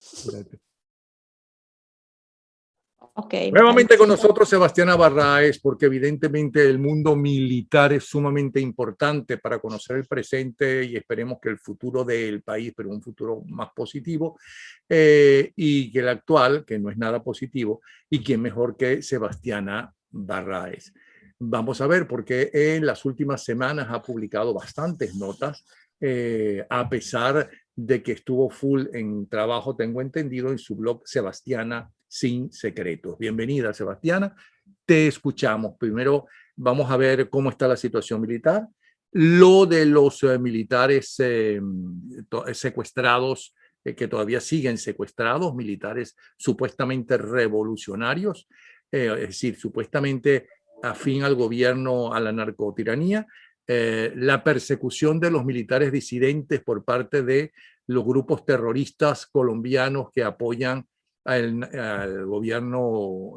Espérate. Ok, Nuevamente con nosotros Sebastiana Barraez, porque evidentemente el mundo militar es sumamente importante para conocer el presente y esperemos que el futuro del país, pero un futuro más positivo, y que el actual, que no es nada positivo, y quién mejor que Sebastiana Barraez. Vamos a ver, porque en las últimas semanas ha publicado bastantes notas, a pesar de que estuvo full en trabajo, tengo entendido, en su blog Sebastiana Sin Secretos. Bienvenida, Sebastiana. Te escuchamos. Primero vamos a ver cómo está la situación militar. Lo de los militares secuestrados, que todavía siguen secuestrados, militares supuestamente revolucionarios, es decir, supuestamente afín al gobierno, a la narcotiranía, la persecución de los militares disidentes por parte de los grupos terroristas colombianos que apoyan al gobierno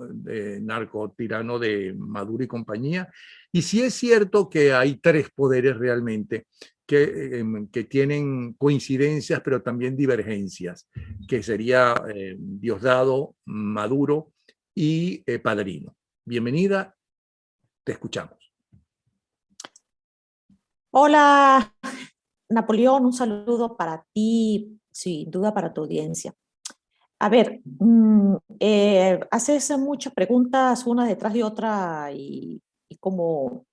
narcotirano de Maduro y compañía. Y sí es cierto que hay tres poderes realmente que tienen coincidencias, pero también divergencias, que sería Diosdado, Maduro y Padrino. Bienvenida, te escuchamos. Hola, Napoleón, un saludo para ti, sin duda para tu audiencia. A ver, haces muchas preguntas una detrás de otra y como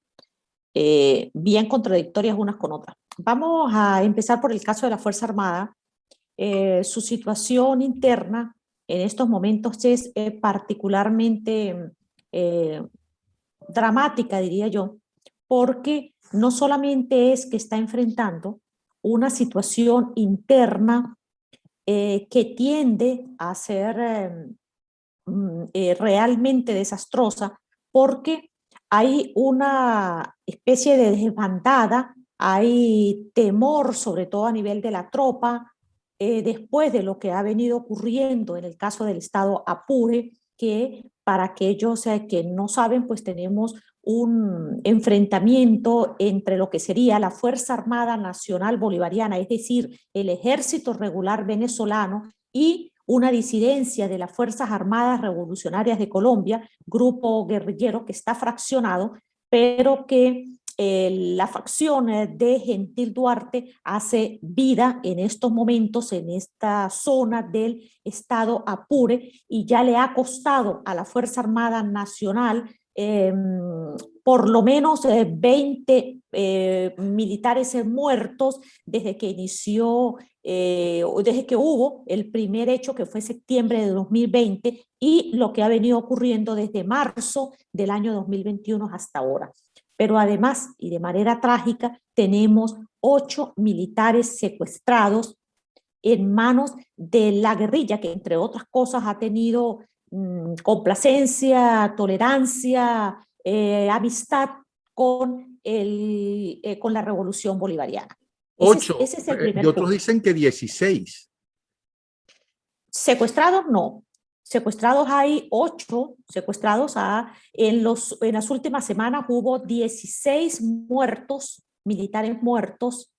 bien contradictorias unas con otras. Vamos a empezar por el caso de la Fuerza Armada. Su situación interna en estos momentos es particularmente dramática, diría yo, porque no solamente es que está enfrentando una situación interna que tiende a ser realmente desastrosa, porque hay una especie de desbandada, hay temor, sobre todo a nivel de la tropa, después de lo que ha venido ocurriendo en el caso del estado Apure, que para aquellos que no saben, pues tenemos un enfrentamiento entre lo que sería la Fuerza Armada Nacional Bolivariana, es decir, el ejército regular venezolano, y una disidencia de las Fuerzas Armadas Revolucionarias de Colombia, grupo guerrillero que está fraccionado, pero que la facción de Gentil Duarte hace vida en estos momentos en esta zona del estado Apure y ya le ha costado a la Fuerza Armada Nacional por lo menos 20 militares muertos desde que inició, desde que hubo el primer hecho que fue septiembre de 2020 y lo que ha venido ocurriendo desde marzo del año 2021 hasta ahora. Pero además, y de manera trágica, tenemos 8 militares secuestrados en manos de la guerrilla, que entre otras cosas ha tenido complacencia, tolerancia, amistad con la revolución bolivariana. 8, Ese es el primer y otros punto. dicen que 16. Secuestrados no. Secuestrados hay 8 secuestrados. En las últimas semanas hubo 16 muertos, militares muertos,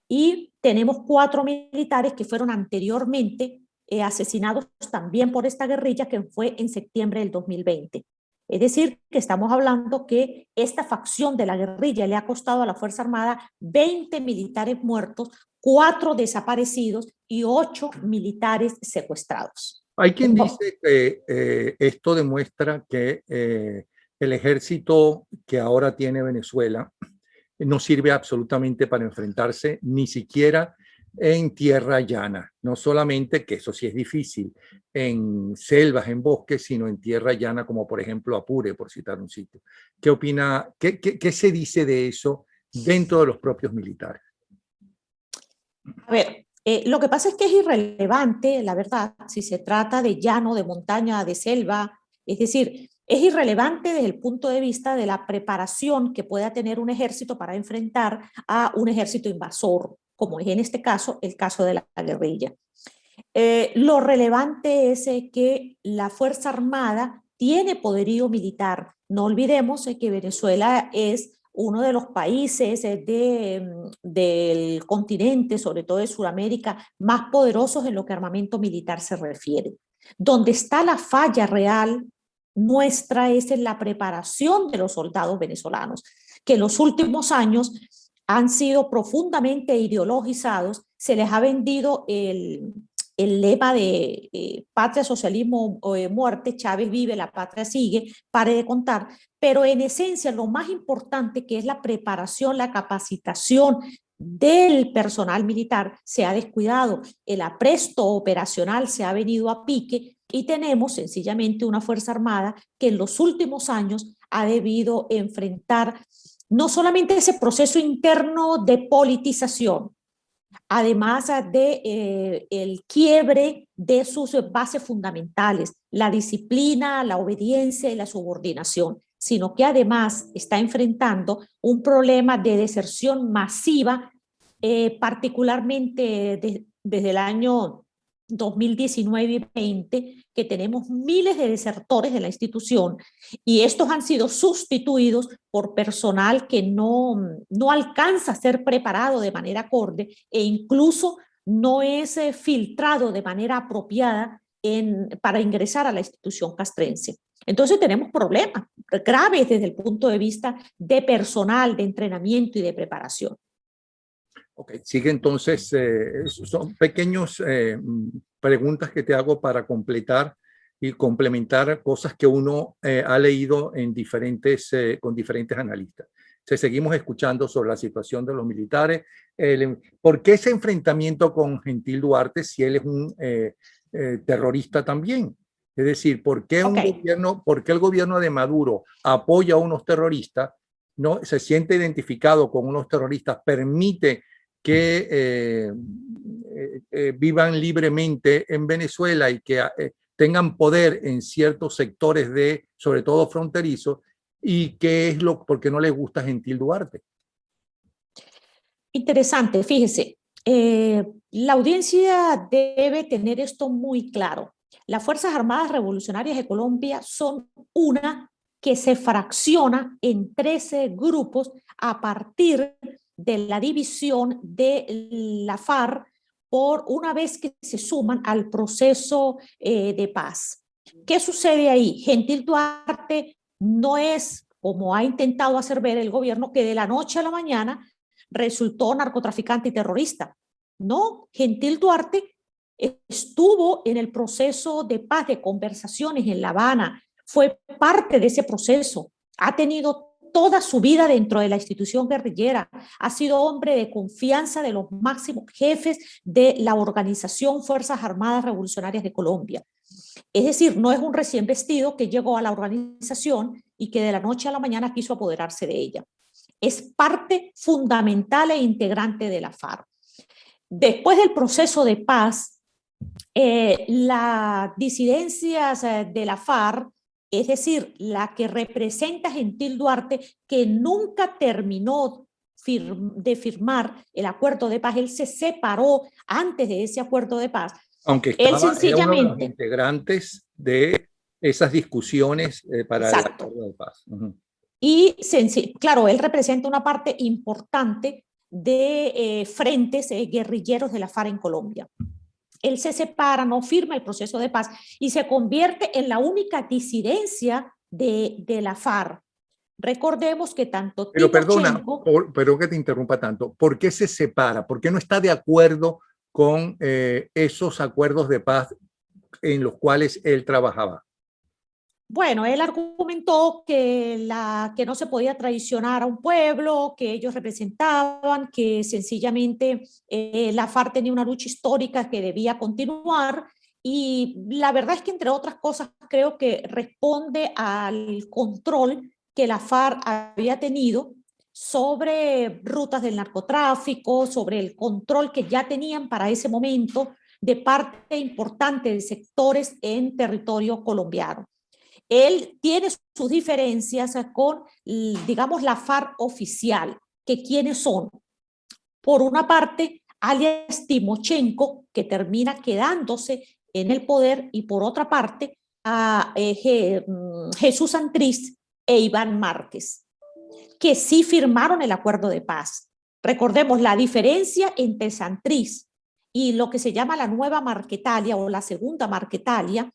y tenemos 4 militares que fueron anteriormente asesinados también por esta guerrilla, que fue en septiembre del 2020. Es decir, que estamos hablando que esta facción de la guerrilla le ha costado a la Fuerza Armada 20 militares muertos, 4 desaparecidos y 8 militares secuestrados. Hay quien dice que esto demuestra que el ejército que ahora tiene Venezuela no sirve absolutamente para enfrentarse ni siquiera en tierra llana, no solamente, que eso sí es difícil, en selvas, en bosques, sino en tierra llana, como por ejemplo Apure, por citar un sitio. ¿Qué opina? ¿Qué se dice de eso dentro de los propios militares? A ver, lo que pasa es que es irrelevante, la verdad, si se trata de llano, de montaña, de selva, es decir, es irrelevante desde el punto de vista de la preparación que pueda tener un ejército para enfrentar a un ejército invasor, como es en este caso el caso de la guerrilla. Lo relevante es que la Fuerza Armada tiene poderío militar. No olvidemos que Venezuela es uno de los países del continente, sobre todo de Sudamérica, más poderosos en lo que armamento militar se refiere. Donde está la falla real nuestra es en la preparación de los soldados venezolanos, que en los últimos años han sido profundamente ideologizados, se les ha vendido el lema de patria, socialismo, muerte, Chávez vive, la patria sigue, pare de contar, pero en esencia lo más importante, que es la preparación, la capacitación del personal militar, se ha descuidado, el apresto operacional se ha venido a pique y tenemos sencillamente una Fuerza Armada que en los últimos años ha debido enfrentar no solamente ese proceso interno de politización, además de el quiebre de sus bases fundamentales, la disciplina, la obediencia y la subordinación, sino que además está enfrentando un problema de deserción masiva, particularmente desde el año 2019 y 20, que tenemos miles de desertores de la institución y estos han sido sustituidos por personal que no alcanza a ser preparado de manera acorde e incluso no es filtrado de manera apropiada para ingresar a la institución castrense. Entonces tenemos problemas graves desde el punto de vista de personal, de entrenamiento y de preparación. Ok, sigue entonces, son pequeños preguntas que te hago para completar y complementar cosas que uno ha leído en con diferentes analistas. Entonces, seguimos escuchando sobre la situación de los militares. ¿Por qué ese enfrentamiento con Gentil Duarte si él es un terrorista también? Es decir, ¿por qué por qué el gobierno de Maduro apoya a unos terroristas, no se siente identificado con unos terroristas, permite que vivan libremente en Venezuela y que tengan poder en ciertos sectores sobre todo fronterizos, y qué es por qué no les gusta Gentil Duarte? Interesante, fíjese, la audiencia debe tener esto muy claro. Las Fuerzas Armadas Revolucionarias de Colombia son una que se fracciona en 13 grupos a partir de la división de la FARC por una vez que se suman al proceso de paz. ¿Qué sucede ahí? Gentil Duarte no es, como ha intentado hacer ver el gobierno, que de la noche a la mañana resultó narcotraficante y terrorista. No, Gentil Duarte estuvo en el proceso de paz, de conversaciones en La Habana, fue parte de ese proceso, ha tenido toda su vida dentro de la institución guerrillera, ha sido hombre de confianza de los máximos jefes de la organización Fuerzas Armadas Revolucionarias de Colombia. Es decir, no es un recién vestido que llegó a la organización y que de la noche a la mañana quiso apoderarse de ella. Es parte fundamental e integrante de la FARC. Después del proceso de paz, las disidencias de la FARC, es decir, la que representa Gentil Duarte, que nunca terminó de firmar el acuerdo de paz, él se separó antes de ese acuerdo de paz. Aunque él sencillamente, era uno de los integrantes de esas discusiones para el acuerdo de paz. Y claro, él representa una parte importante de frentes guerrilleros de la FARC en Colombia. Él se separa, no firma el proceso de paz y se convierte en la única disidencia de la FARC. Recordemos que tanto Pero perdona, pero que te interrumpa tanto. ¿Por qué se separa? ¿Por qué no está de acuerdo con esos acuerdos de paz en los cuales él trabajaba? Bueno, él argumentó que no se podía traicionar a un pueblo que ellos representaban, que sencillamente la FARC tenía una lucha histórica que debía continuar, y la verdad es que, entre otras cosas, creo que responde al control que la FARC había tenido sobre rutas del narcotráfico, sobre el control que ya tenían para ese momento de parte importante de sectores en territorio colombiano. Él tiene sus diferencias con, digamos, la FARC oficial, que ¿quiénes son? Por una parte, alias Timochenko, que termina quedándose en el poder, y por otra parte, a Jesús Santrich e Iván Márquez. que sí firmaron el acuerdo de paz. Recordemos la diferencia entre Santrich y lo que se llama la nueva Marquetalia o la segunda Marquetalia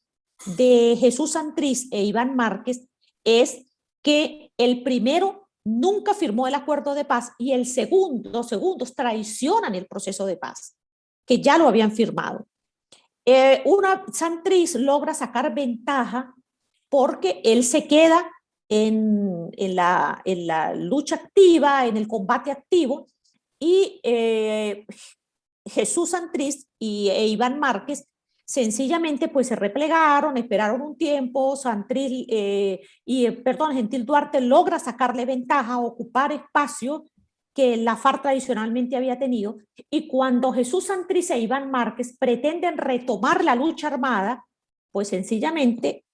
de Jesús Santrich e Iván Márquez es que el primero nunca firmó el acuerdo de paz y los segundos traicionan el proceso de paz, que ya lo habían firmado. Santrich logra sacar ventaja porque él se queda en la lucha activa, en el combate activo, y Jesús Santrich e Iván Márquez sencillamente pues se replegaron, esperaron un tiempo, Gentil Duarte logra sacarle ventaja, ocupar espacio que la FARC tradicionalmente había tenido, y cuando Jesús Santrich e Iván Márquez pretenden retomar la lucha armada, pues sencillamente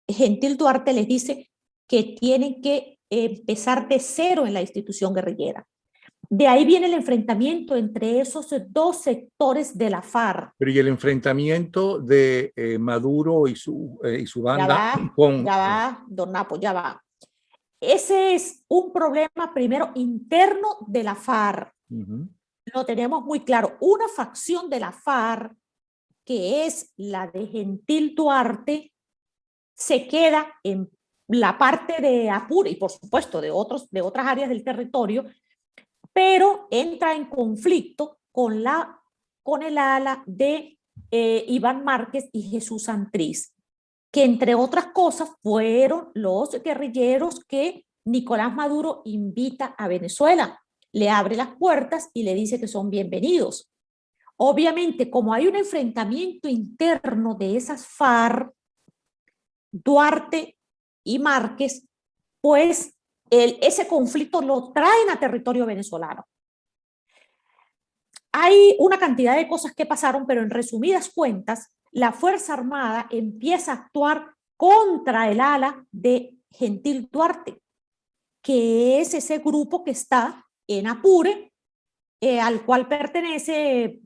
Gentil Duarte les dice que tienen que empezar de cero en la institución guerrillera. De ahí viene el enfrentamiento entre esos dos sectores de la FARC. Pero y el enfrentamiento de Maduro y su banda Ya va, don Napo, ya va. Ese es un problema primero interno de la FARC. Lo tenemos muy claro. Una facción de la FARC, que es la de Gentil Duarte, se queda en la parte de Apure y por supuesto de otras áreas del territorio, pero entra en conflicto con el ala de Iván Márquez y Jesús Santrich, que entre otras cosas fueron los guerrilleros que Nicolás Maduro invita a Venezuela, le abre las puertas y le dice que son bienvenidos. Obviamente, como hay un enfrentamiento interno de esas FARC, Duarte y Márquez, pues ese conflicto lo traen a territorio venezolano. Hay una cantidad de cosas que pasaron, pero en resumidas cuentas, la Fuerza Armada empieza a actuar contra el ala de Gentil Duarte, que es ese grupo que está en Apure, al cual pertenece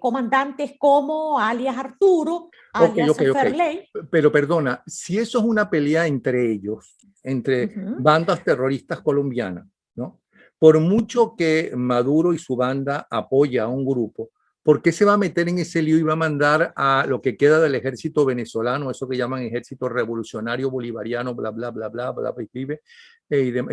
comandantes como alias Arturo, alias Ferley. Pero perdona, si eso es una pelea entre ellos, entre bandas terroristas colombianas, ¿no? Por mucho que Maduro y su banda apoya a un grupo, ¿por qué se va a meter en ese lío y va a mandar a lo que queda del ejército venezolano, eso que llaman ejército revolucionario bolivariano, bla, bla, bla, bla, bla, vive,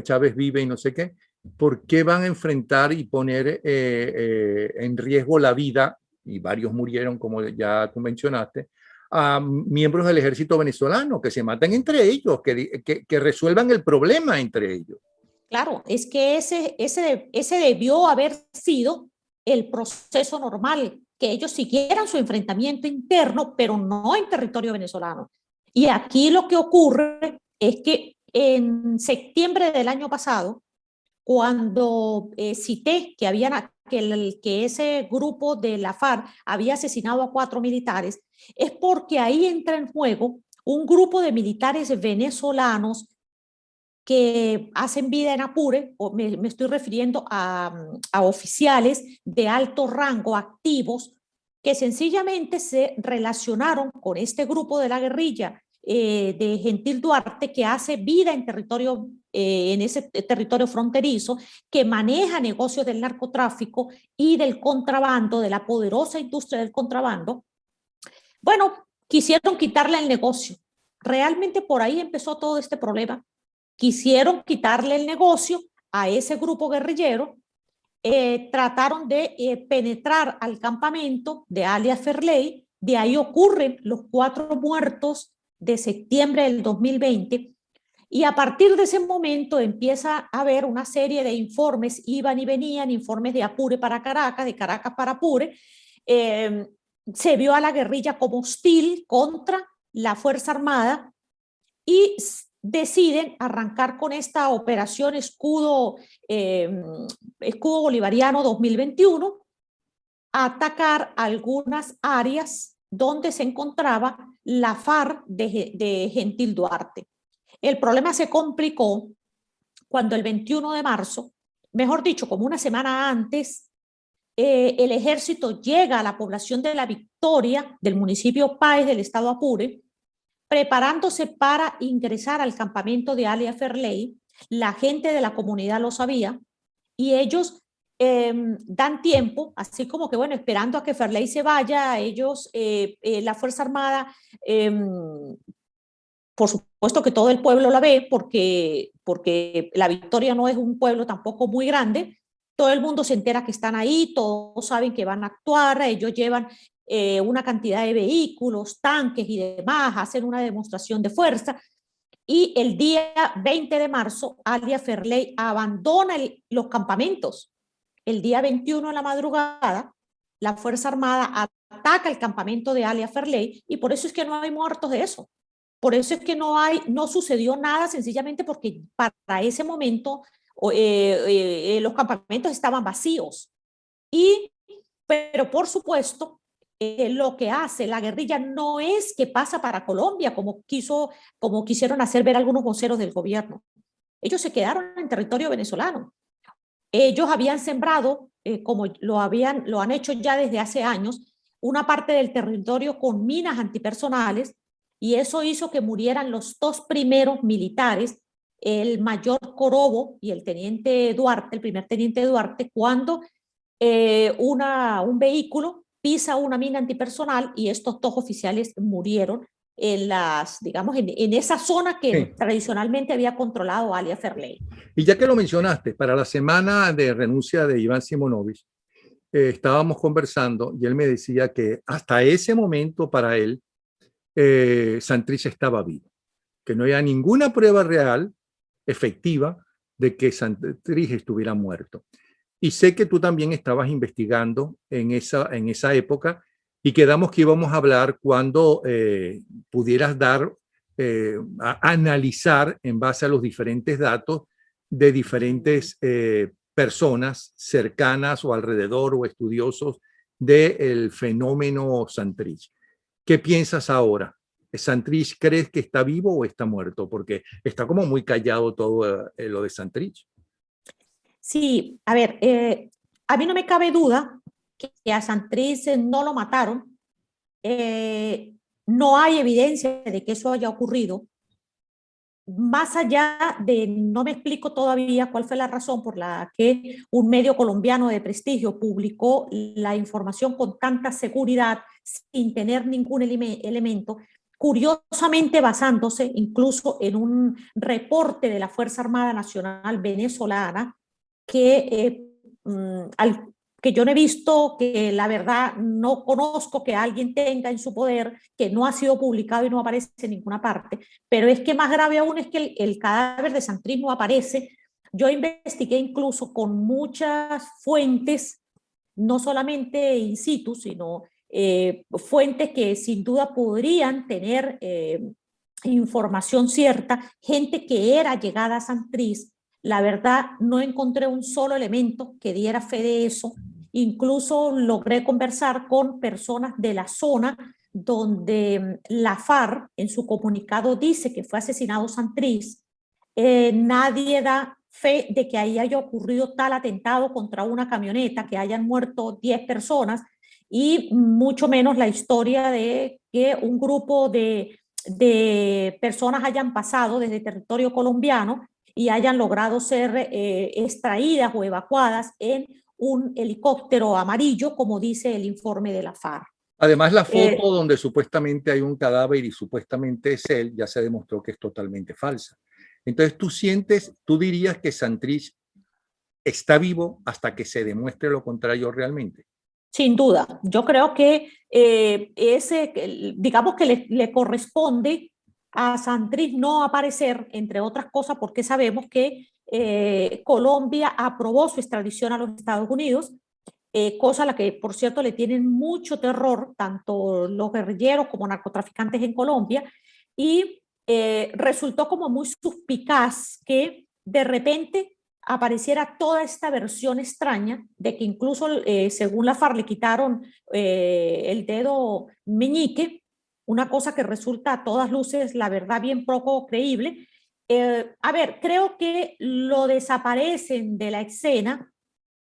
Chávez vive y no sé qué? ¿Por qué van a enfrentar y poner en riesgo la vida, y varios murieron, como ya tú mencionaste, a miembros del ejército venezolano, que se maten entre ellos, que resuelvan el problema entre ellos? Claro, es que ese debió haber sido el proceso normal, que ellos siguieran su enfrentamiento interno, pero no en territorio venezolano. Y aquí lo que ocurre es que en septiembre del año pasado, cuando cité que ese grupo de la FARC había asesinado a 4 militares, es porque ahí entra en juego un grupo de militares venezolanos que hacen vida en Apure, o me estoy refiriendo a oficiales de alto rango activos que sencillamente se relacionaron con este grupo de la guerrilla de Gentil Duarte, que hace vida en ese territorio fronterizo, que maneja negocios del narcotráfico y del contrabando, de la poderosa industria del contrabando. Bueno, quisieron quitarle el negocio. Realmente por ahí empezó todo este problema. Quisieron quitarle el negocio a ese grupo guerrillero, trataron de penetrar al campamento de alias Ferley, de ahí ocurren los 4 muertos de septiembre del 2020, y a partir de ese momento empieza a haber una serie de informes, iban y venían, informes de Apure para Caracas, de Caracas para Apure. Se vio a la guerrilla como hostil contra la Fuerza Armada y deciden arrancar con esta operación Escudo Bolivariano 2021, a atacar algunas áreas donde se encontraba la FARC de Gentil Duarte. El problema se complicó cuando el 21 de marzo, mejor dicho, como una semana antes, el ejército llega a la población de La Victoria, del municipio Páez del estado Apure, preparándose para ingresar al campamento de alias Ferley, la gente de la comunidad lo sabía y ellos dan tiempo, así como que, bueno, esperando a que Farley se vaya, ellos, la Fuerza Armada, por supuesto que todo el pueblo la ve porque La Victoria no es un pueblo tampoco muy grande, todo el mundo se entera que están ahí, todos saben que van a actuar, ellos llevan una cantidad de vehículos, tanques y demás, hacen una demostración de fuerza. Y el día 20 de marzo, Alia Farley abandona los campamentos. El día 21 de la madrugada, la Fuerza Armada ataca el campamento de Alia Farley y por eso es que no hay muertos de eso. Por eso es que no sucedió nada, sencillamente porque para ese momento los campamentos estaban vacíos. Pero por supuesto, lo que hace la guerrilla no es que pasa para Colombia, como quisieron hacer ver algunos voceros del gobierno. Ellos se quedaron en territorio venezolano. Ellos habían sembrado, como lo han hecho ya desde hace años, una parte del territorio con minas antipersonales, y eso hizo que murieran los dos primeros militares, el mayor Corobo y el teniente Duarte, el primer teniente Duarte, cuando un vehículo pisa una mina antipersonal y estos dos oficiales murieron en esa zona que Sí. tradicionalmente había controlado Alia Farley. Y ya que lo mencionaste, para la semana de renuncia de Iván Simonovich, estábamos conversando y él me decía que hasta ese momento para él, Santrich estaba vivo, que no había ninguna prueba real, efectiva, de que Santrich estuviera muerto. Y sé que tú también estabas investigando en esa época y quedamos que íbamos a hablar cuando pudieras analizar en base a los diferentes datos de diferentes personas cercanas o alrededor o estudiosos del fenómeno Santrich. ¿Qué piensas ahora? ¿Santrich crees que está vivo o está muerto? Porque está como muy callado todo lo de Santrich. Sí, a ver, a mí no me cabe duda que a Santrich no lo mataron. No hay evidencia de que eso haya ocurrido. Más allá de, no me explico todavía cuál fue la razón por la que un medio colombiano de prestigio publicó la información con tanta seguridad sin tener ningún elemento, curiosamente basándose incluso en un reporte de la Fuerza Armada Nacional Venezolana que yo no he visto, que la verdad no conozco que alguien tenga en su poder, que no ha sido publicado y no aparece en ninguna parte, pero es que más grave aún es que el cadáver de Santrich no aparece. Yo investigué incluso con muchas fuentes, no solamente in situ, sino fuentes que sin duda podrían tener información cierta, gente que era llegada a Santrich. La verdad, no encontré un solo elemento que diera fe de eso. Incluso logré conversar con personas de la zona donde la FARC en su comunicado dice que fue asesinado Santrich. Nadie da fe de que ahí haya ocurrido tal atentado contra una camioneta, que hayan muerto 10 personas, y mucho menos la historia de que un grupo de personas hayan pasado desde territorio colombiano y hayan logrado ser extraídas o evacuadas en un helicóptero amarillo, como dice el informe de la FARC. Además, la foto donde supuestamente hay un cadáver y supuestamente es él, ya se demostró que es totalmente falsa. Entonces, tú dirías que Santrich está vivo hasta que se demuestre lo contrario realmente. Sin duda, yo creo que digamos que le corresponde a Santrich no aparecer, entre otras cosas, porque sabemos que Colombia aprobó su extradición a los Estados Unidos, cosa a la que, por cierto, le tienen mucho terror tanto los guerrilleros como narcotraficantes en Colombia, y resultó como muy suspicaz que de repente apareciera toda esta versión extraña de que incluso, según la FARC, le quitaron el dedo meñique, una cosa que resulta a todas luces, la verdad, bien poco creíble. A ver, creo que lo desaparecen de la escena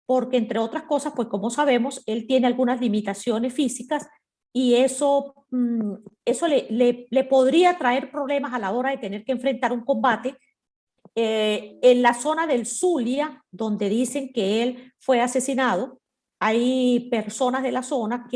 porque, entre otras cosas, pues como sabemos, él tiene algunas limitaciones físicas y eso le podría traer problemas a la hora de tener que enfrentar un combate, En la zona del Zulia, donde dicen que él fue asesinado, hay personas de la zona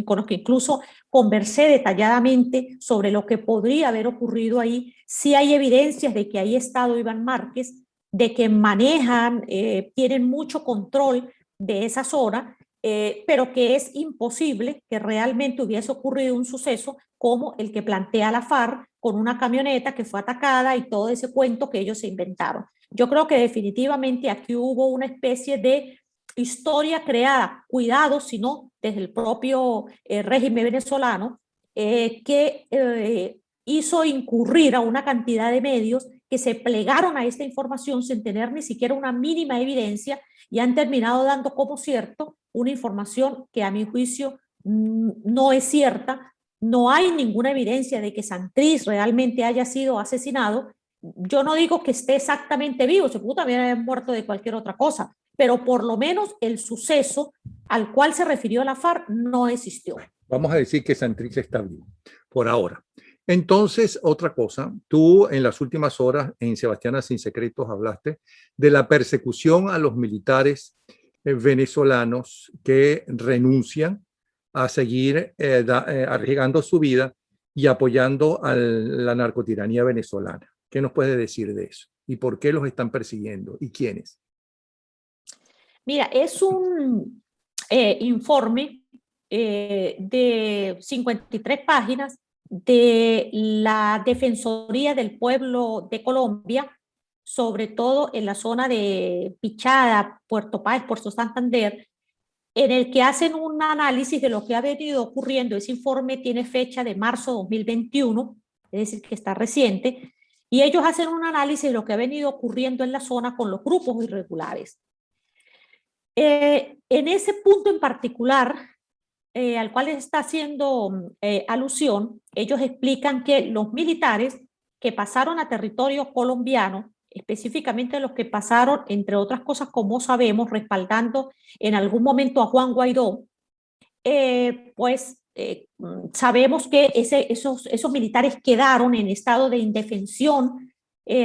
con los que incluso conversé detalladamente sobre lo que podría haber ocurrido ahí. Sí hay evidencias de que ahí ha estado Iván Márquez, de que manejan, tienen mucho control de esa zona, pero que es imposible que realmente hubiese ocurrido un suceso como el que plantea la FARC con una camioneta que fue atacada y todo ese cuento que ellos se inventaron. Yo creo que definitivamente aquí hubo una especie de historia creada, cuidado, sino desde el propio régimen venezolano, que hizo incurrir a una cantidad de medios que se plegaron a esta información sin tener ni siquiera una mínima evidencia y han terminado dando como cierto una información que a mi juicio no es cierta. No hay ninguna evidencia de que Santrich realmente haya sido asesinado. Yo no digo que esté exactamente vivo, se pudo también haber muerto de cualquier otra cosa, pero por lo menos el suceso al cual se refirió la FARC no existió. Vamos a decir que Santrich está vivo, por ahora. Entonces, otra cosa, tú en las últimas horas en Sebastiana Sin Secretos hablaste de la persecución a los militares venezolanos que renuncian a seguir arriesgando su vida y apoyando a la narcotiranía venezolana. ¿Qué nos puede decir de eso? ¿Y por qué los están persiguiendo? ¿Y quiénes? Mira, es un informe de 53 páginas de la Defensoría del Pueblo de Colombia, sobre todo en la zona de Pichada, Puerto Páez, Puerto Santander, en el que hacen un análisis de lo que ha venido ocurriendo. Ese informe tiene fecha de marzo 2021, es decir, que está reciente, y ellos hacen un análisis de lo que ha venido ocurriendo en la zona con los grupos irregulares. En ese punto en particular, al cual está haciendo alusión, ellos explican que los militares que pasaron a territorio colombiano, específicamente los que pasaron, entre otras cosas, como sabemos, respaldando en algún momento a Juan Guaidó, sabemos que esos militares quedaron en estado de indefensión,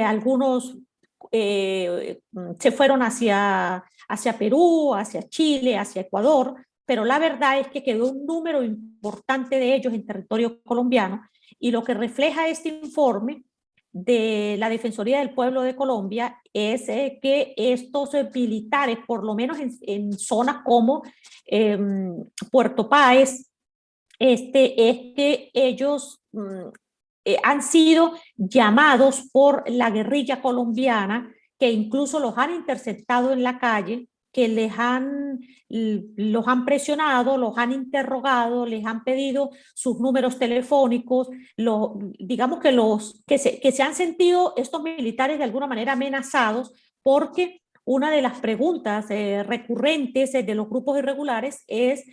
algunos se fueron hacia Perú, hacia Chile, hacia Ecuador, pero la verdad es que quedó un número importante de ellos en territorio colombiano, y lo que refleja este informe de la Defensoría del Pueblo de Colombia es que estos militares, por lo menos en zonas como Puerto Páez, es que ellos han sido llamados por la guerrilla colombiana, que incluso los han interceptado en la calle, que los han presionado, los han interrogado, les han pedido sus números telefónicos, digamos que se han sentido estos militares de alguna manera amenazados, porque una de las preguntas recurrentes de los grupos irregulares es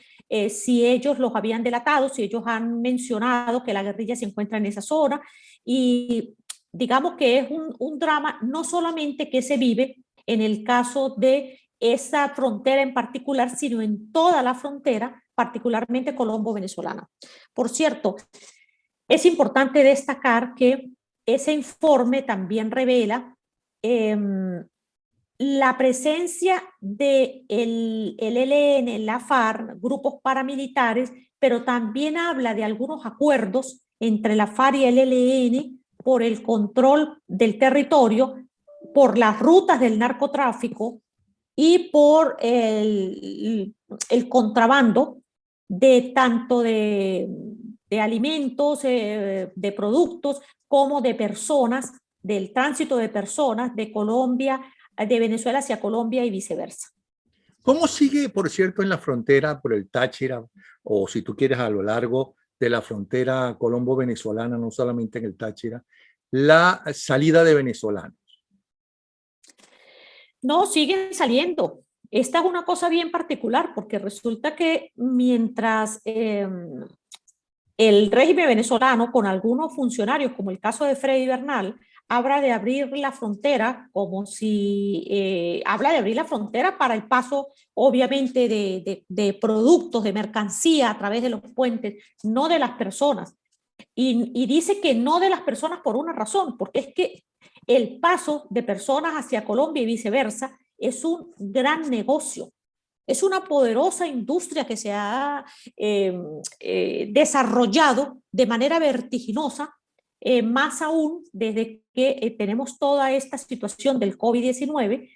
si ellos los habían delatado, si ellos han mencionado que la guerrilla se encuentra en esa zona, y digamos que es un drama no solamente que se vive en el caso de esa frontera en particular, sino en toda la frontera, particularmente colombo-venezolana. Por cierto, es importante destacar que ese informe también revela la presencia del ELN, la FARC, grupos paramilitares, pero también habla de algunos acuerdos entre la FARC y el ELN por el control del territorio, por las rutas del narcotráfico y por el contrabando de tanto de alimentos, de productos, como de personas, del tránsito de personas de Colombia, de Venezuela hacia Colombia y viceversa. ¿Cómo sigue, por cierto, en la frontera por el Táchira, o si tú quieres a lo largo de la frontera colombo-venezolana, no solamente en el Táchira, la salida de venezolanos? No, siguen saliendo. Esta es una cosa bien particular, porque resulta que mientras el régimen venezolano, con algunos funcionarios, como el caso de Freddy Bernal, habla de abrir la frontera, como si habla de abrir la frontera para el paso, obviamente, de productos, de mercancía a través de los puentes, no de las personas. Y dice que no de las personas por una razón, porque es que El paso de personas hacia Colombia y viceversa es un gran negocio. Es una poderosa industria que se ha desarrollado de manera vertiginosa, más aún desde que tenemos toda esta situación del COVID-19,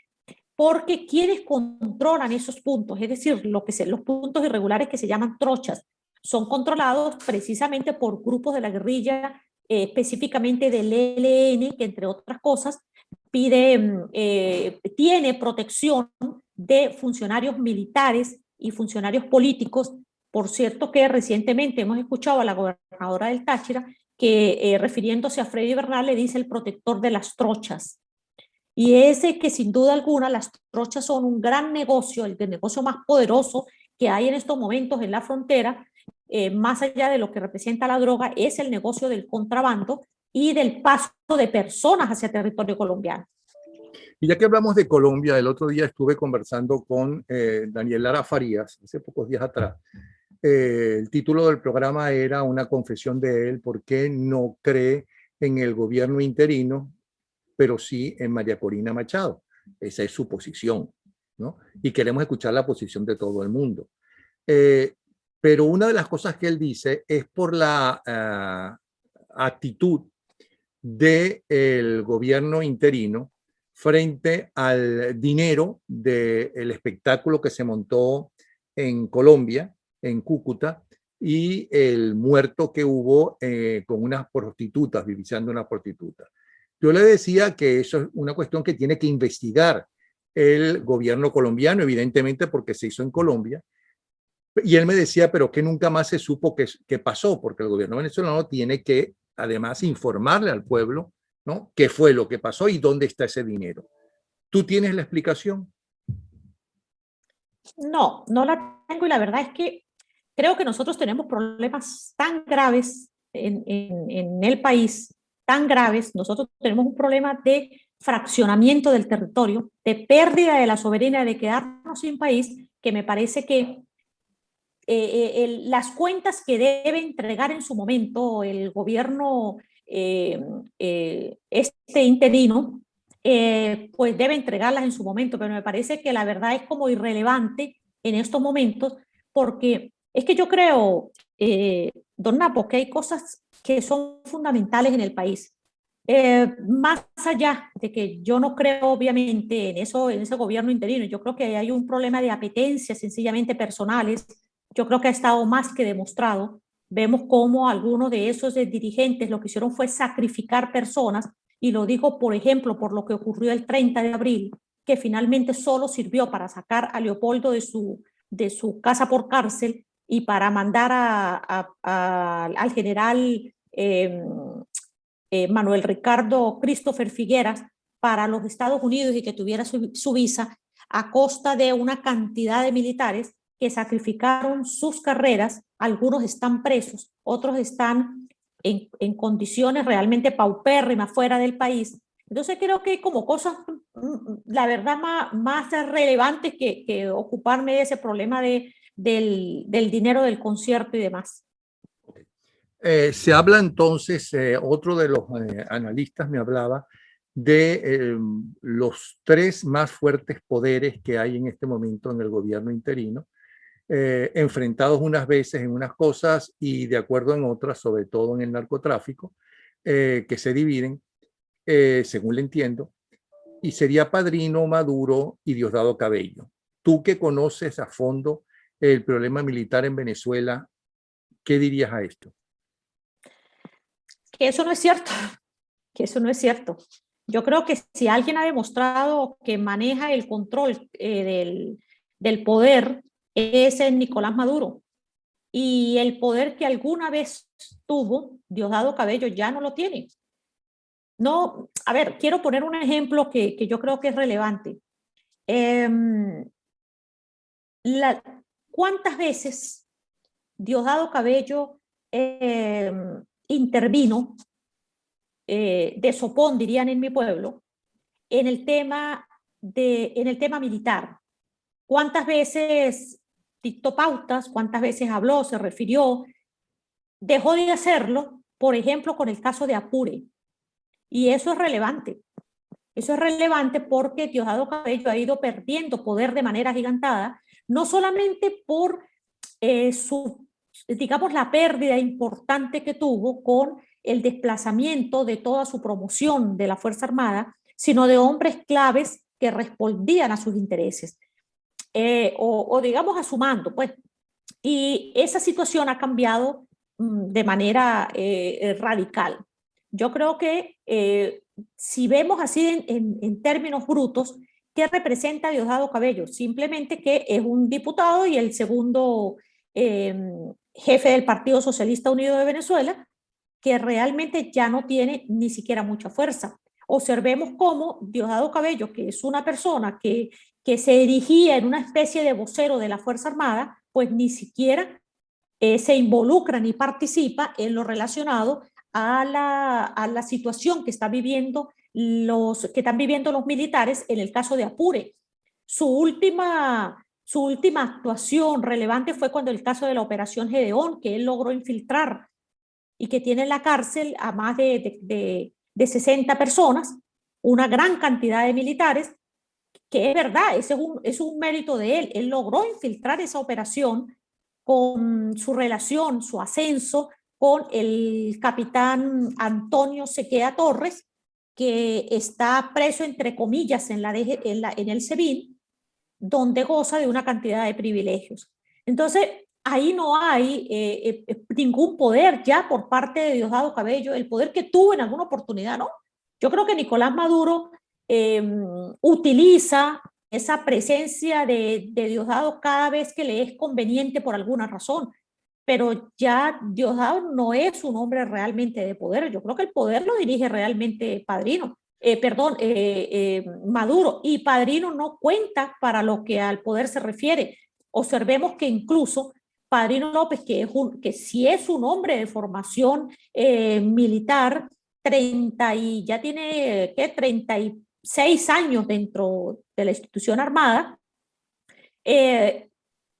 porque quienes controlan esos puntos, es decir, los puntos irregulares que se llaman trochas, son controlados precisamente por grupos de la guerrilla, específicamente del ELN, que entre otras cosas tiene protección de funcionarios militares y funcionarios políticos. Por cierto que recientemente hemos escuchado a la gobernadora del Táchira que refiriéndose a Freddy Bernal le dice el protector de las trochas. Y ese que sin duda alguna las trochas son un gran negocio, el negocio más poderoso que hay en estos momentos en la frontera, más allá de lo que representa la droga, es el negocio del contrabando y del paso de personas hacia territorio colombiano. Y ya que hablamos de Colombia, el otro día estuve conversando con Daniel Lara Farías, hace pocos días atrás. El título del programa era una confesión de él, por qué no cree en el gobierno interino, pero sí en María Corina Machado. Esa es su posición, ¿no? Y queremos escuchar la posición de todo el mundo. Pero una de las cosas que él dice es por la actitud del gobierno interino frente al dinero del espectáculo que se montó en Colombia, en Cúcuta, y el muerto que hubo con unas prostitutas, viviciando unas prostitutas. Yo le decía que eso es una cuestión que tiene que investigar el gobierno colombiano, evidentemente porque se hizo en Colombia, y él me decía, pero que nunca más se supo qué pasó, porque el gobierno venezolano tiene que además informarle al pueblo, ¿no?, qué fue lo que pasó y dónde está ese dinero. ¿Tú tienes la explicación? No, no la tengo y la verdad es que creo que nosotros tenemos problemas tan graves en el país, tan graves. Nosotros tenemos un problema de fraccionamiento del territorio, de pérdida de la soberanía, de quedarnos sin país, que me parece que las cuentas que debe entregar en su momento el gobierno este interino, pues debe entregarlas en su momento, pero me parece que la verdad es como irrelevante en estos momentos, porque es que yo creo, don Napo, que hay cosas que son fundamentales en el país. Más allá de que yo no creo obviamente en ese gobierno interino, yo creo que hay un problema de apetencias sencillamente personales. Yo creo que ha estado más que demostrado. Vemos cómo algunos de esos dirigentes lo que hicieron fue sacrificar personas, y lo digo, por ejemplo, por lo que ocurrió el 30 de abril, que finalmente solo sirvió para sacar a Leopoldo de su casa por cárcel y para mandar al general Manuel Ricardo Christopher Figueras para los Estados Unidos y que tuviera su visa, a costa de una cantidad de militares que sacrificaron sus carreras. Algunos están presos, otros están en condiciones realmente paupérrimas fuera del país. Entonces creo que hay como cosas, la verdad, más relevantes que ocuparme de ese problema del dinero del concierto y demás. Se habla entonces, otro de los analistas me hablaba de los tres más fuertes poderes que hay en este momento en el gobierno interino, enfrentados unas veces en unas cosas y de acuerdo en otras, sobre todo en el narcotráfico, que se dividen, según le entiendo, y sería Padrino, Maduro y Diosdado Cabello. Tú que conoces a fondo el problema militar en Venezuela, ¿qué dirías a esto? Que eso no es cierto, que eso no es cierto. Yo creo que si alguien ha demostrado que maneja el control del poder, es el Nicolás Maduro. Y el poder que alguna vez tuvo Diosdado Cabello ya no lo tiene. No, a ver, quiero poner un ejemplo que yo creo que es relevante. ¿Cuántas veces Diosdado Cabello intervino de sopón, dirían en mi pueblo, en el tema militar? ¿Cuántas veces dictó pautas? ¿Cuántas veces habló, se refirió? Dejó de hacerlo, por ejemplo, con el caso de Apure. Y eso es relevante. Eso es relevante porque Diosdado Cabello ha ido perdiendo poder de manera agigantada, no solamente por digamos, la pérdida importante que tuvo con el desplazamiento de toda su promoción de la Fuerza Armada, sino de hombres claves que respondían a sus intereses, o digamos a su mando, pues. Y esa situación ha cambiado de manera radical. Yo creo que si vemos así en términos brutos, ¿qué representa Diosdado Cabello? Simplemente que es un diputado y el segundo jefe del Partido Socialista Unido de Venezuela, que realmente ya no tiene ni siquiera mucha fuerza. Observemos cómo Diosdado Cabello, que es una persona que se erigía en una especie de vocero de la Fuerza Armada, pues ni siquiera se involucra ni participa en lo relacionado a la situación que están viviendo los militares en el caso de Apure. Su última actuación relevante fue cuando el caso de la Operación Gedeón, que él logró infiltrar y que tiene en la cárcel a más de 60 personas, una gran cantidad de militares, que es verdad, ese es un mérito de él. Él logró infiltrar esa operación con su relación, su ascenso con el capitán Antonio Sequea Torres, que está preso, entre comillas, en el SEBIN, donde goza de una cantidad de privilegios. Entonces, ahí no hay ningún poder ya por parte de Diosdado Cabello, el poder que tuvo en alguna oportunidad, ¿no? Yo creo que Nicolás Maduro utiliza esa presencia de Diosdado cada vez que le es conveniente por alguna razón, pero ya Diosdado no es un hombre realmente de poder. Yo creo que el poder lo dirige realmente Maduro, y Padrino no cuenta para lo que al poder se refiere. Observemos que incluso Padrino López, que sí es un hombre de formación militar, ya tiene 36 años dentro de la institución armada,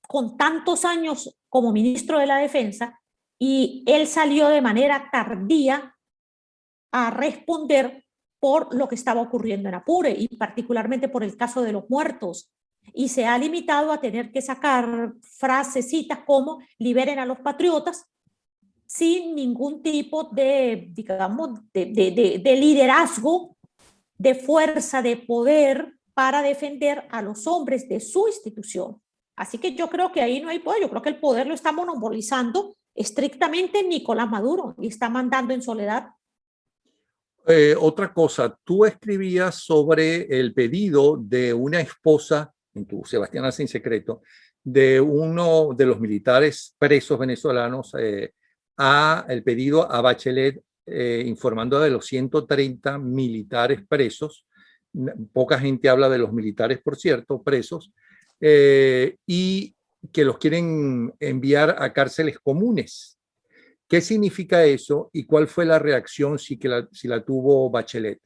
con tantos años como ministro de la Defensa, y él salió de manera tardía a responder por lo que estaba ocurriendo en Apure y particularmente por el caso de los muertos, y se ha limitado a tener que sacar frasecitas como liberen a los patriotas, sin ningún tipo de, digamos, de liderazgo, de fuerza, de poder para defender a los hombres de su institución. Así que yo creo que ahí no hay poder. Yo creo que el poder lo está monopolizando estrictamente Nicolás Maduro y está mandando en soledad. Otra cosa, tú escribías sobre el pedido de una esposa, en tu Sebastián Hace en Secreto, de uno de los militares presos venezolanos, el pedido a Bachelet, informando de los 130 militares presos. Poca gente habla de los militares, por cierto, presos, y que los quieren enviar a cárceles comunes. ¿Qué significa eso y cuál fue la reacción si la tuvo Bachelet?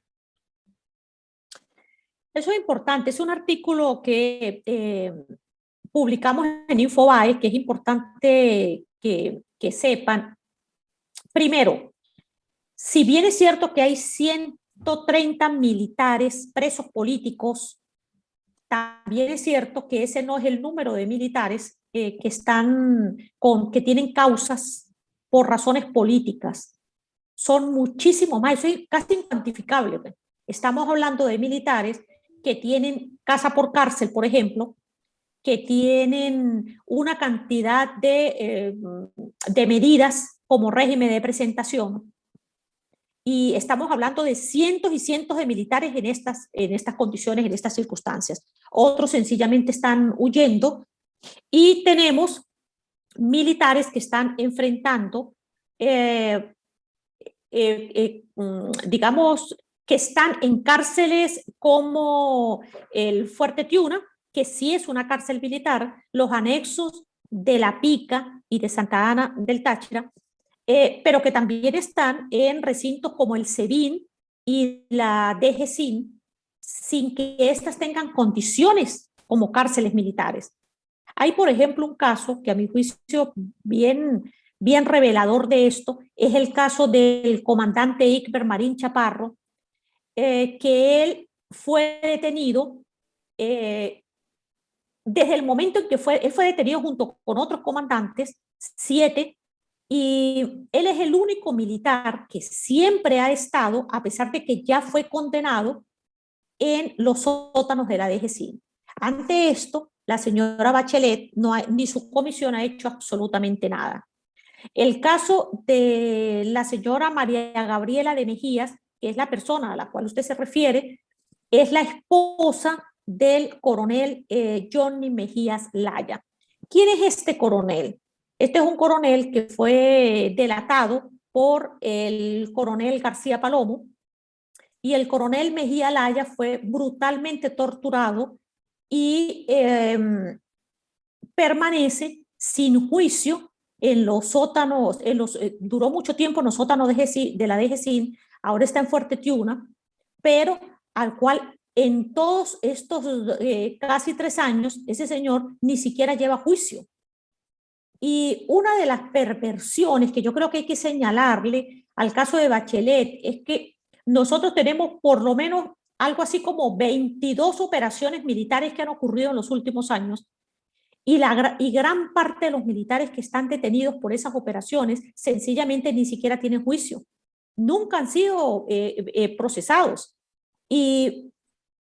Eso es importante. Es un artículo que publicamos en Infobae, que es importante que sepan. Primero, si bien es cierto que hay 130 militares presos políticos, también es cierto que ese no es el número de militares que tienen causas por razones políticas. Son muchísimo más, eso es casi incuantificable. Estamos hablando de militares que tienen casa por cárcel, por ejemplo, que tienen una cantidad de medidas como régimen de presentación, y estamos hablando de cientos y cientos de militares en estas condiciones, en estas circunstancias. Otros sencillamente están huyendo, y tenemos militares que están enfrentando, digamos, que están en cárceles como el Fuerte Tiuna, que sí es una cárcel militar, los anexos de La Pica y de Santa Ana del Táchira, pero que también están en recintos como el SEBIN y la DGCIN, sin que éstas tengan condiciones como cárceles militares. Hay, por ejemplo, un caso que a mi juicio bien revelador de esto, es el caso del comandante Ikber Marín Chaparro, que él fue detenido desde el momento en que él fue detenido junto con otros comandantes, 7, y él es el único militar que siempre ha estado, a pesar de que ya fue condenado, en los sótanos de la DGCIN. Ante esto, la señora Bachelet ni su comisión ha hecho absolutamente nada. El caso de la señora María Gabriela de Mejías, que es la persona a la cual usted se refiere, es la esposa del coronel Johnny Mejías Laya. ¿Quién es este coronel? Este es un coronel que fue delatado por el coronel García Palomo, y el coronel Mejía Laya fue brutalmente torturado y permanece sin juicio en los sótanos, duró mucho tiempo en los sótanos de la DGCIN, ahora está en Fuerte Tiuna, pero al cual en todos estos casi 3 años, ese señor ni siquiera lleva juicio. Y una de las perversiones que yo creo que hay que señalarle al caso de Bachelet es que nosotros tenemos por lo menos algo así como 22 operaciones militares que han ocurrido en los últimos años, y gran parte de los militares que están detenidos por esas operaciones sencillamente ni siquiera tienen juicio. Nunca han sido procesados. Y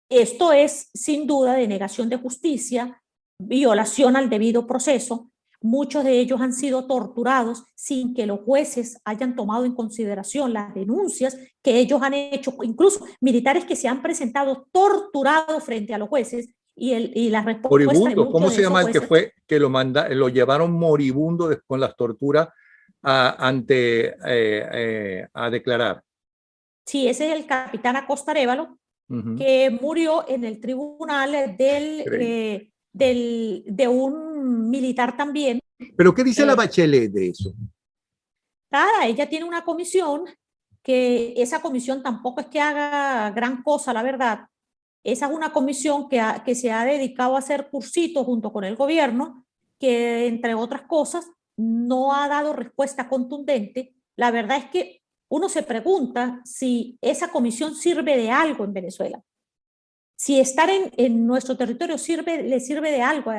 esto es sin duda de negación de justicia, violación al debido proceso. Muchos de ellos han sido torturados sin que los jueces hayan tomado en consideración las denuncias que ellos han hecho, incluso militares que se han presentado torturados frente a los jueces, y la respuesta de Moribundo, muchos ¿cómo de se esos llama el que jueces. fue que lo llevaron moribundo con las torturas a declarar? Sí, ese es el capitán Acosta Arévalo, Uh-huh. que murió en el tribunal de un militar también. Pero ¿qué dice la Eh, Bachelet de eso? Nada, ella tiene una comisión, que esa comisión tampoco es que haga gran cosa, la verdad. Esa es una comisión que se ha dedicado a hacer cursitos junto con el gobierno, que entre otras cosas no ha dado respuesta contundente. La verdad es que uno se pregunta si esa comisión sirve de algo en Venezuela. Si estar en nuestro territorio le sirve de algo,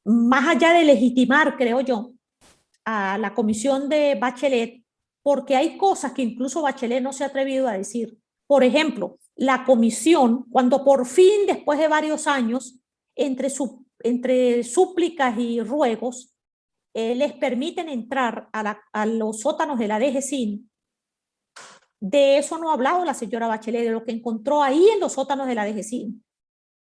más allá de legitimar, creo yo, a la comisión de Bachelet, porque hay cosas que incluso Bachelet no se ha atrevido a decir. Por ejemplo, la comisión, cuando por fin, después de varios años, entre súplicas y ruegos, les permiten entrar a los sótanos de la DGCIN, de eso no ha hablado la señora Bachelet, de lo que encontró ahí en los sótanos de la DGCIN.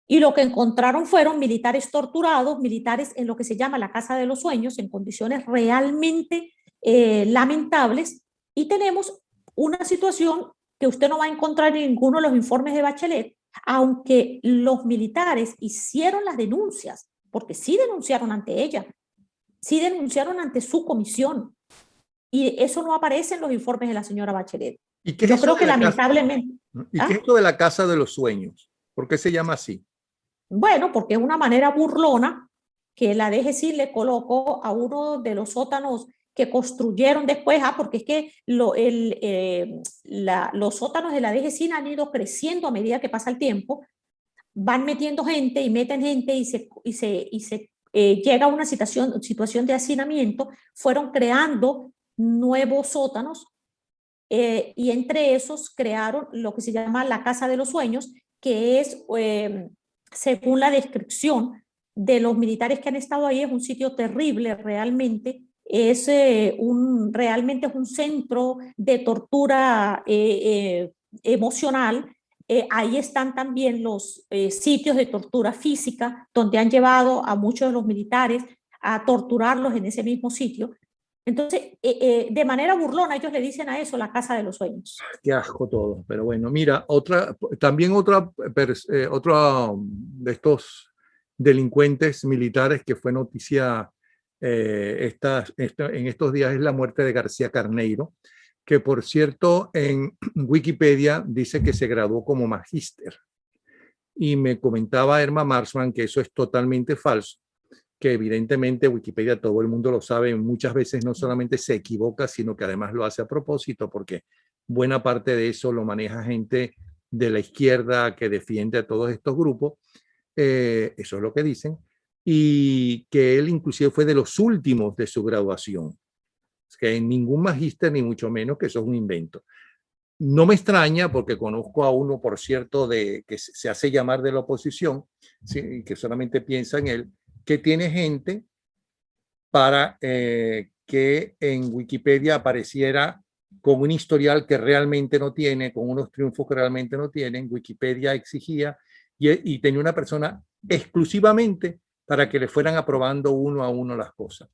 Y lo que encontraron fueron militares torturados, militares en lo que se llama la Casa de los Sueños, en condiciones realmente lamentables. Y tenemos una situación que usted no va a encontrar en ninguno de los informes de Bachelet, aunque los militares hicieron las denuncias, porque sí denunciaron ante ella, sí denunciaron ante su comisión. Y eso no aparece en los informes de la señora Bachelet. ¿Y qué es Yo eso creo de que la casa? lamentablemente... ¿Y qué es ¿ah? esto de la Casa de los Sueños? ¿Por qué se llama así? Bueno, porque es una manera burlona que la DGCIN le colocó a uno de los sótanos que construyeron después, porque es que los sótanos de la DGCIN han ido creciendo a medida que pasa el tiempo, van metiendo gente y meten gente y se llega a una situación de hacinamiento, fueron creando nuevos sótanos, y entre esos crearon lo que se llama la Casa de los Sueños, que es, según la descripción de los militares que han estado ahí, es un sitio terrible realmente. Realmente es un centro de tortura emocional. Ahí están también los sitios de tortura física, donde han llevado a muchos de los militares a torturarlos en ese mismo sitio. Entonces, de manera burlona, ellos le dicen a eso la Casa de los Sueños. Qué asco todo. Pero bueno, mira, también otro de estos delincuentes militares que fue noticia en estos días es la muerte de García Carneiro, que por cierto en Wikipedia dice que se graduó como magíster. Y me comentaba Irma Marsman que eso es totalmente falso, que evidentemente Wikipedia todo el mundo lo sabe, muchas veces no solamente se equivoca, sino que además lo hace a propósito, porque buena parte de eso lo maneja gente de la izquierda que defiende a todos estos grupos, eso es lo que dicen, y que él inclusive fue de los últimos de su graduación, que en ningún magíster ni mucho menos, que eso es un invento. No me extraña porque conozco a uno, por cierto, que se hace llamar de la oposición, ¿sí? Que solamente piensa en él, que tiene gente para que en Wikipedia apareciera con un historial que realmente no tiene, con unos triunfos que realmente no tienen. Wikipedia exigía y tenía una persona exclusivamente para que le fueran aprobando uno a uno las cosas.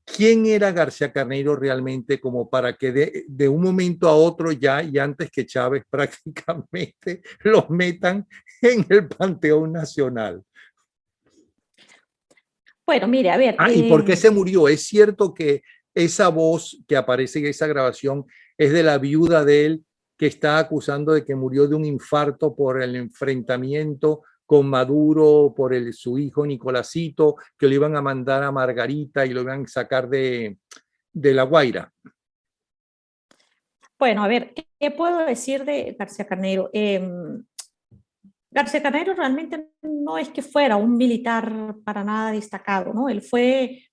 ¿Quién era García Carneiro realmente como para que de un momento a otro ya y antes que Chávez prácticamente los metan en el Panteón Nacional? Bueno, mire, a ver. ¿Y por qué se murió? Es cierto que esa voz que aparece en esa grabación es de la viuda de él, que está acusando de que murió de un infarto por el enfrentamiento con Maduro, por su hijo Nicolásito, que lo iban a mandar a Margarita y lo iban a sacar de La Guaira. Bueno, a ver, ¿qué puedo decir de García Carneiro? García Carneiro realmente no es que fuera un militar para nada destacado, ¿no? Él fue,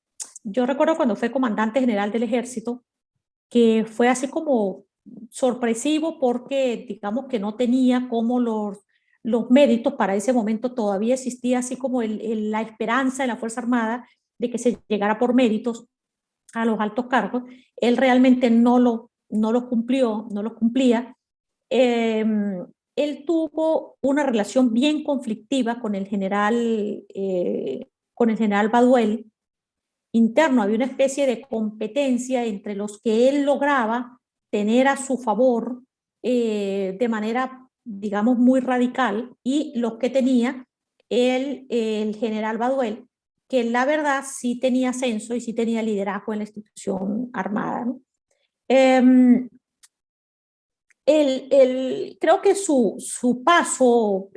yo recuerdo cuando fue comandante general del ejército, que fue así como sorpresivo porque digamos que no tenía como los méritos para ese momento, todavía existía así como la esperanza de la Fuerza Armada de que se llegara por méritos a los altos cargos. Él realmente no lo cumplió, no lo cumplía. Eh, Él tuvo una relación bien conflictiva con el general Baduel. Interno había una especie de competencia entre los que él lograba tener a su favor de manera, digamos, muy radical y los que tenía el general Baduel, que la verdad sí tenía censo y sí tenía liderazgo en la institución armada, ¿no? Creo que su paso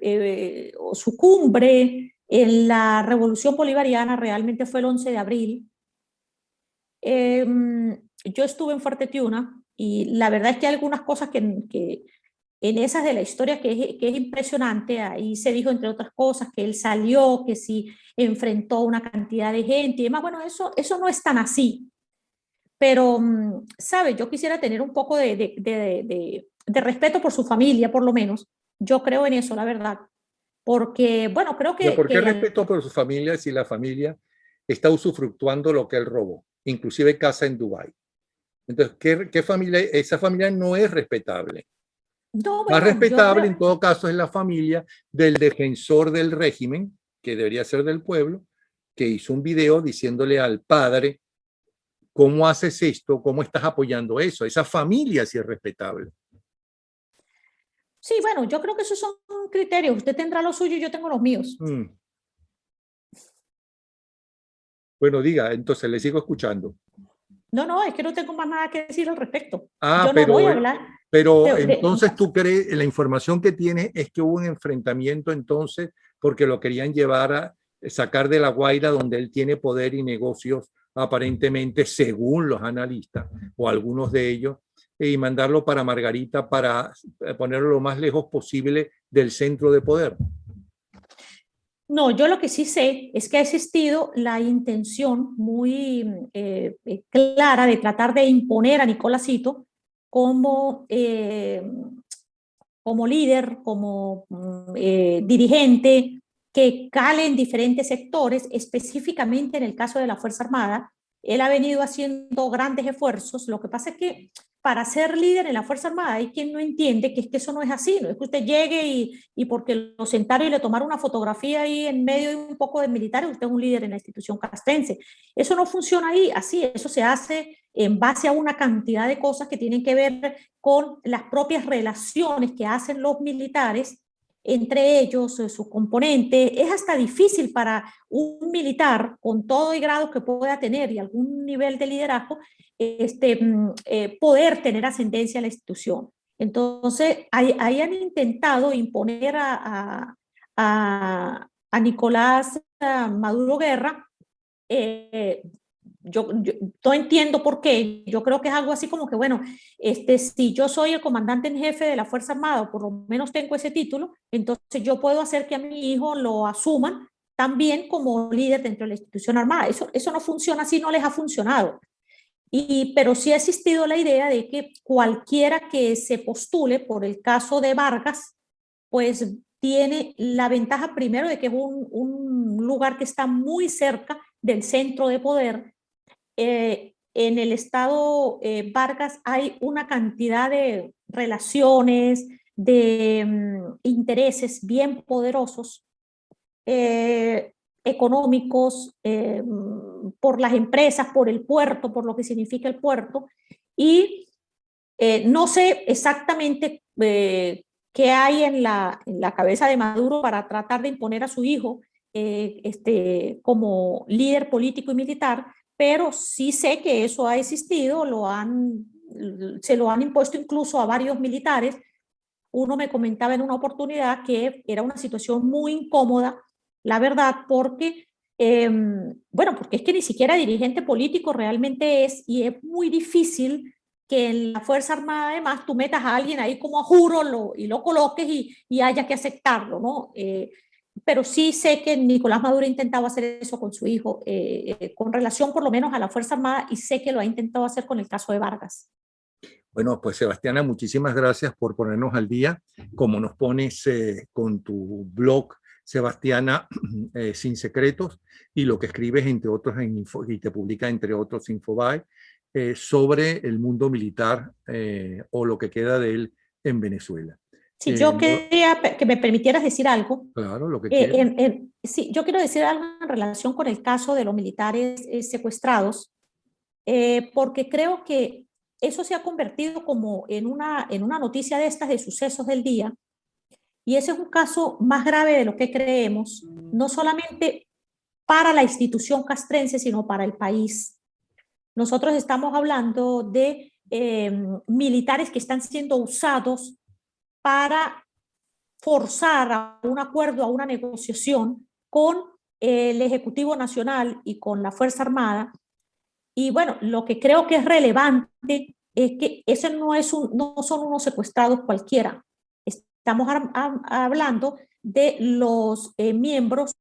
o su cumbre en la Revolución Bolivariana realmente fue el 11 de abril. Yo estuve en Fuerte Tiuna y la verdad es que hay algunas cosas que en esas de la historia que es impresionante. Ahí se dijo, entre otras cosas, que él salió, que sí enfrentó una cantidad de gente y demás. Bueno, eso no es tan así. Pero, ¿sabe? Yo quisiera tener un poco de respeto por su familia, por lo menos. Yo creo en eso, la verdad. Porque, bueno, creo ¿Pero por qué que respeto por su familia si la familia está usufructuando lo que él robó, inclusive casa en Dubái? Entonces, ¿qué familia? Esa familia no es respetable. no, Más bueno, yo respetable en creo, todo caso es la familia del defensor del régimen, que debería ser del pueblo, que hizo un video diciéndole al padre, ¿cómo haces esto? ¿Cómo estás apoyando eso? Esa familia sí es respetable. sí, bueno, yo creo que esos son criterios. Usted tendrá los suyos y yo tengo los míos. Bueno, diga, entonces le sigo escuchando. No, es que no tengo más nada que decir al respecto. Ah, Yo no voy a hablar pero de entonces tú crees, la información que tienes es que hubo un enfrentamiento entonces porque lo querían llevar a sacar de La Guaira donde él tiene poder y negocios aparentemente según los analistas o algunos de ellos y mandarlo para Margarita para ponerlo lo más lejos posible del centro de poder. No, yo lo que sí sé es que ha existido la intención muy clara de tratar de imponer a Nicolásito como, como líder, como dirigente, que cale en diferentes sectores, específicamente en el caso de la Fuerza Armada. Él ha venido haciendo grandes esfuerzos. Lo que pasa es que para ser líder en la Fuerza Armada hay quien no entiende que es que eso no es así, no es que usted llegue y porque lo sentaron y le tomaron una fotografía ahí en medio de un poco de militares, usted es un líder en la institución castrense. Eso no funciona ahí así, eso se hace en base a una cantidad de cosas que tienen que ver con las propias relaciones que hacen los militares entre ellos, su componente. Es hasta difícil para un militar con todo y grados que pueda tener y algún nivel de liderazgo poder tener ascendencia a la institución. Entonces, ahí han intentado imponer a Nicolás Maduro Guerra yo no entiendo por qué. Yo creo que es algo así como que, bueno, si yo soy el comandante en jefe de la Fuerza Armada, o por lo menos tengo ese título, entonces yo puedo hacer que a mi hijo lo asuman también como líder dentro de la institución armada. Eso no funciona así, no les ha funcionado. Pero sí ha existido la idea de que cualquiera que se postule, por el caso de Vargas, pues tiene la ventaja primero de que es un lugar que está muy cerca del centro de poder. En el estado Vargas hay una cantidad de relaciones, de intereses bien poderosos, económicos, por las empresas, por el puerto, por lo que significa el puerto, y no sé exactamente qué hay en la cabeza de Maduro para tratar de imponer a su hijo como líder político y militar, pero sí sé que eso ha existido, se lo han impuesto incluso a varios militares. Uno me comentaba en una oportunidad que era una situación muy incómoda, la verdad, porque, bueno, porque es que ni siquiera dirigente político realmente es, y es muy difícil que en la Fuerza Armada además tú metas a alguien ahí como a juro y lo coloques y haya que aceptarlo, ¿no? Pero sí sé que Nicolás Maduro ha intentado hacer eso con su hijo, con relación por lo menos a la Fuerza Armada, y sé que lo ha intentado hacer con el caso de Vargas. Bueno, pues Sebastiana, muchísimas gracias por ponernos al día, como nos pones con tu blog, Sebastiana Sin Secretos, y lo que escribes, entre otros, y te publica, entre otros, Infobae, sobre el mundo militar o lo que queda de él en Venezuela. Sí, yo No, quería que me permitieras decir algo. claro, lo que quieras. Sí, yo quiero decir algo en relación con el caso de los militares secuestrados, porque creo que eso se ha convertido como en una noticia de estas de sucesos del día, y ese es un caso más grave de lo que creemos, no solamente para la institución castrense, sino para el país. Nosotros estamos hablando de militares que están siendo usados para forzar a un acuerdo, a una negociación con el Ejecutivo Nacional y con la Fuerza Armada. Y bueno, lo que creo que es relevante es que ese no son unos secuestrados cualquiera. Estamos hablando de los miembros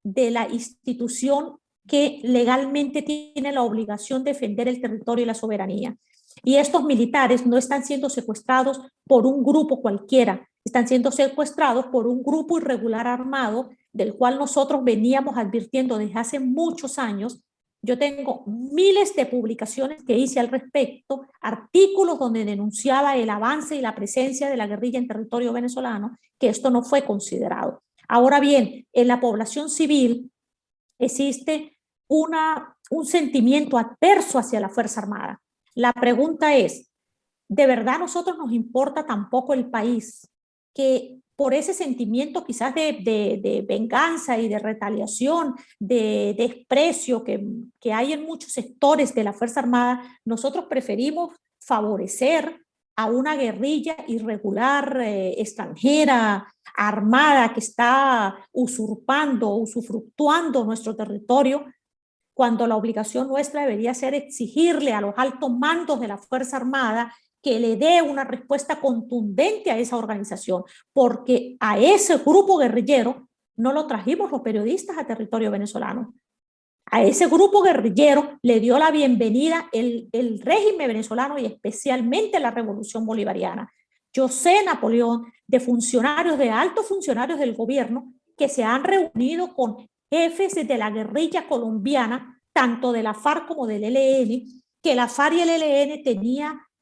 de la institución que legalmente tiene la obligación de defender el territorio y la soberanía. Y estos militares no están siendo secuestrados por un grupo cualquiera, están siendo secuestrados por un grupo irregular armado del cual nosotros veníamos advirtiendo desde hace muchos años. Yo tengo miles de publicaciones que hice al respecto, artículos donde denunciaba el avance y la presencia de la guerrilla en territorio venezolano, que esto no fue considerado. Ahora bien, en la población civil existe un sentimiento adverso hacia la Fuerza Armada. La pregunta es, ¿de verdad a nosotros nos importa tampoco el país que por ese sentimiento quizás de venganza y de retaliación, de desprecio que hay en muchos sectores de la Fuerza Armada, nosotros preferimos favorecer a una guerrilla irregular, extranjera, armada, que está usurpando, usufructuando nuestro territorio, cuando la obligación nuestra debería ser exigirle a los altos mandos de la Fuerza Armada que le dé una respuesta contundente a esa organización, porque a ese grupo guerrillero no lo trajimos los periodistas a territorio venezolano. A ese grupo guerrillero le dio la bienvenida el régimen venezolano y especialmente la Revolución Bolivariana. Yo sé, Napoleón, de funcionarios, de altos funcionarios del gobierno que se han reunido con jefes de la guerrilla colombiana, tanto de la FARC como del ELN, que la FARC y el ELN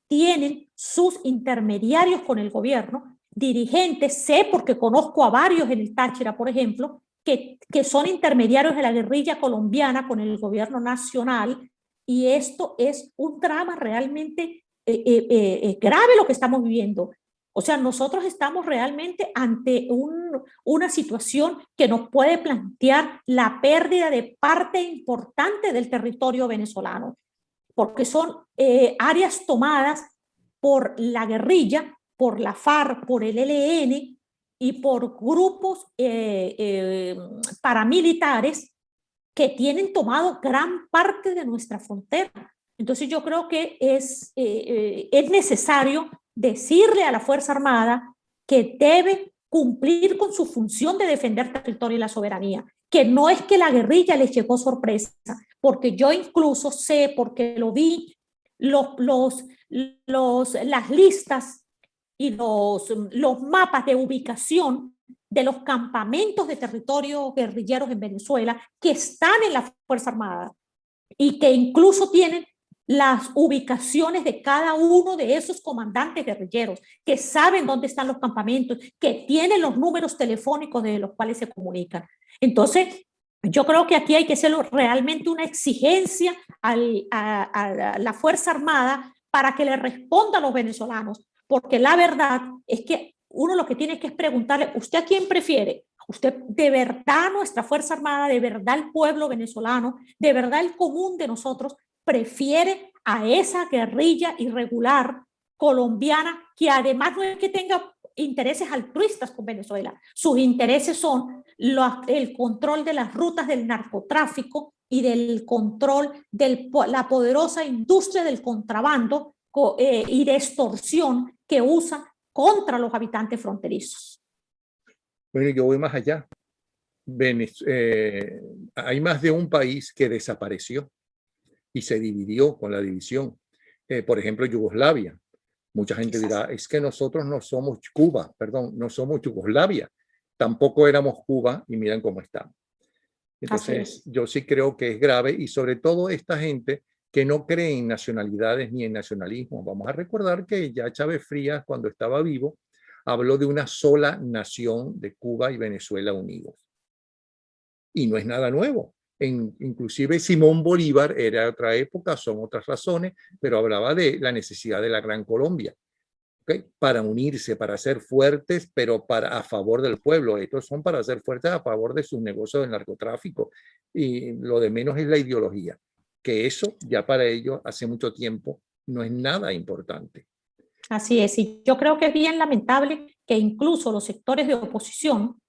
tienen sus intermediarios con el gobierno, dirigentes, sé porque conozco a varios en el Táchira, por ejemplo, que son intermediarios de la guerrilla colombiana con el gobierno nacional, y esto es un drama realmente grave lo que estamos viviendo. O sea, nosotros estamos realmente ante una situación que nos puede plantear la pérdida de parte importante del territorio venezolano, porque son áreas tomadas por la guerrilla, por la FARC, por el ELN y por grupos paramilitares que tienen tomado gran parte de nuestra frontera. Entonces yo creo que es necesario decirle a la Fuerza Armada que debe cumplir con su función de defender el territorio y la soberanía, que no es que la guerrilla les llegó sorpresa, porque yo incluso sé, porque lo vi, las listas y los mapas de ubicación de los campamentos de territorios guerrilleros en Venezuela que están en la Fuerza Armada y que incluso tienen las ubicaciones de cada uno de esos comandantes guerrilleros, que saben dónde están los campamentos, que tienen los números telefónicos de los cuales se comunican. Entonces, yo creo que aquí hay que hacer realmente una exigencia a la Fuerza Armada para que le responda a los venezolanos, porque la verdad es que uno lo que tiene que es preguntarle, ¿usted a quién prefiere? ¿Usted de verdad, nuestra Fuerza Armada, de verdad el pueblo venezolano, de verdad el común de nosotros, prefiere a esa guerrilla irregular colombiana que además no es que tenga intereses altruistas con Venezuela, sus intereses son el control de las rutas del narcotráfico y del control de la poderosa industria del contrabando y de extorsión que usa contra los habitantes fronterizos? Bueno, yo voy más allá. Hay más de un país que desapareció y se dividió con la división. Por ejemplo, Yugoslavia. Mucha gente dirá, es que nosotros no somos Cuba, perdón, no somos Yugoslavia. Tampoco éramos Cuba y miren cómo estamos. Entonces, yo sí creo que es grave y sobre todo esta gente que no cree en nacionalidades ni en nacionalismo. Vamos a recordar que ya Chávez Frías, cuando estaba vivo, habló de una sola nación de Cuba y Venezuela unidos. Y no es nada nuevo. Inclusive Simón Bolívar era de otra época, son otras razones, pero hablaba de la necesidad de la Gran Colombia, ¿okay? Para unirse, para ser fuertes, pero a favor del pueblo. Estos son para ser fuertes a favor de sus negocios del narcotráfico. Y lo de menos es la ideología, que eso ya para ellos hace mucho tiempo no es nada importante. Así es, y yo creo que es bien lamentable que incluso los sectores de oposición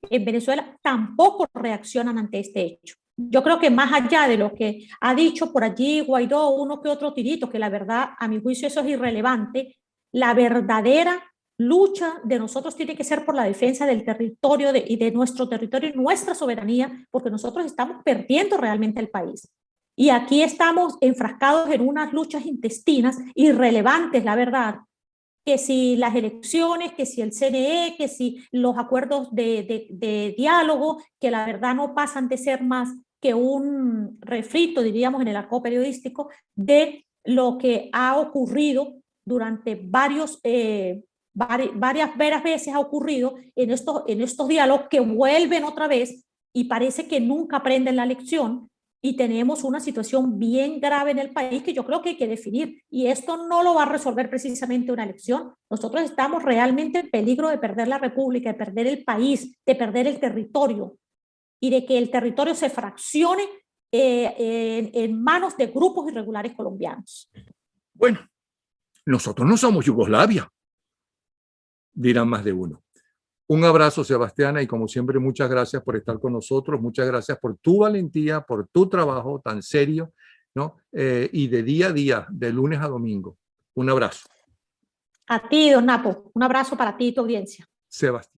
en Venezuela tampoco reaccionan ante este hecho. Yo creo que más allá de lo que ha dicho por allí Guaidó, uno que otro tirito, que la verdad, a mi juicio, eso es irrelevante, la verdadera lucha de nosotros tiene que ser por la defensa del territorio y de nuestro territorio y nuestra soberanía, porque nosotros estamos perdiendo realmente el país. Y aquí estamos enfrascados en unas luchas intestinas irrelevantes, la verdad, que si las elecciones, que si el CNE, que si los acuerdos de diálogo, que la verdad no pasan de ser más que un refrito, diríamos, en el arco periodístico, de lo que ha ocurrido durante varias veces ha ocurrido en estos diálogos que vuelven otra vez y parece que nunca aprenden la lección. Y tenemos una situación bien grave en el país que yo creo que hay que definir. Y esto no lo va a resolver precisamente una elección. Nosotros estamos realmente en peligro de perder la república, de perder el país, de perder el territorio y de que el territorio se fraccione en manos de grupos irregulares colombianos. Bueno, nosotros no somos Yugoslavia, dirán más de uno. Un abrazo, Sebastiana, y como siempre, muchas gracias por estar con nosotros, muchas gracias por tu valentía, por tu trabajo tan serio, ¿no? Y de día a día, de lunes a domingo. Un abrazo. A ti, don Napo, un abrazo para ti y tu audiencia. Sebastián.